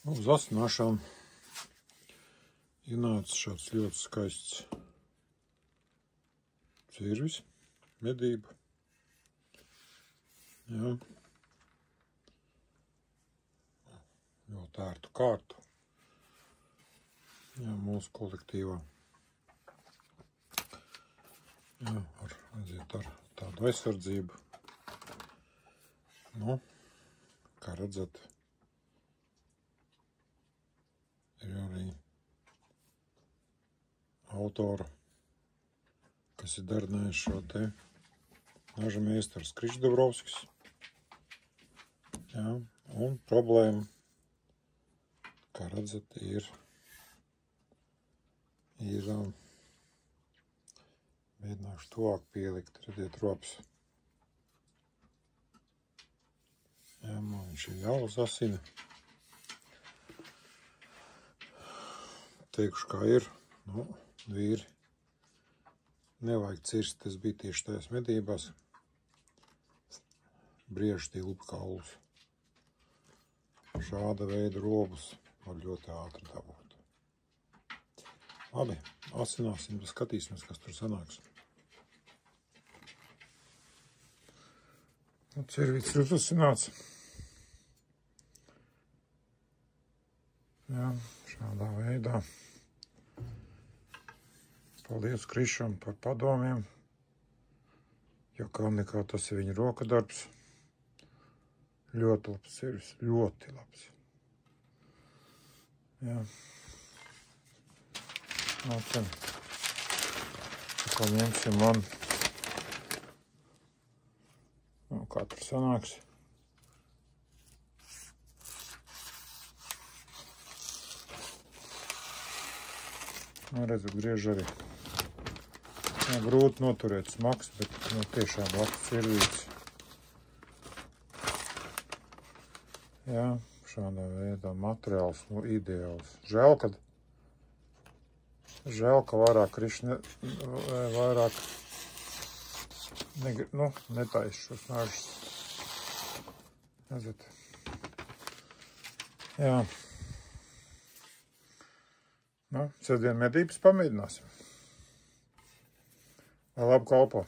Uz asināšām ienāca šāds ļoti skaists cirvis, medība. Jā. Ļoti ērtu kārtu. Jā, mūsu kolektīvā. Jā, aiziet ar tādu aizsardzību. Nu, kā redzat, ir arī autora, kas ir darbinājis šo te naža meistars Krišdabrovskis. Jā, un problēma, kā redzat, ir mēģināšu tuvāk pielikt, redziet, rops. Jā, man viņš ir jāuzasina. Teikšu, kā ir, nu, vīri, nevajag cirst, tas bija tieši tajās medībās. Briež tilpu kaulus. Šāda veida robus var ļoti ātri dabūt. Labi, asināsim, skatīsimies, kas tur sanāks. Nu, cirvīts ir uzasināts. Jā, šādā veidā. Paldies Krišam par padomiem, jo kā nekā tas ir viņa roka darbs. Ļoti labs cirvis, ļoti labs. Jā. Nu, tad, ko ņemsim man, nu, kā tur sanāks. Nu, redzat, griež arī. Jā, grūti noturēt smags, bet nu, tiešām labs cirvīts. Jā, šādā veidā materiāls, nu, ideāls. Žēl, ka vairāk Krišņa, vairāk netaisa šos nažus. Redzat. Jā. Nu, sestdien medības pamēģināsim. Lai labu kalpo!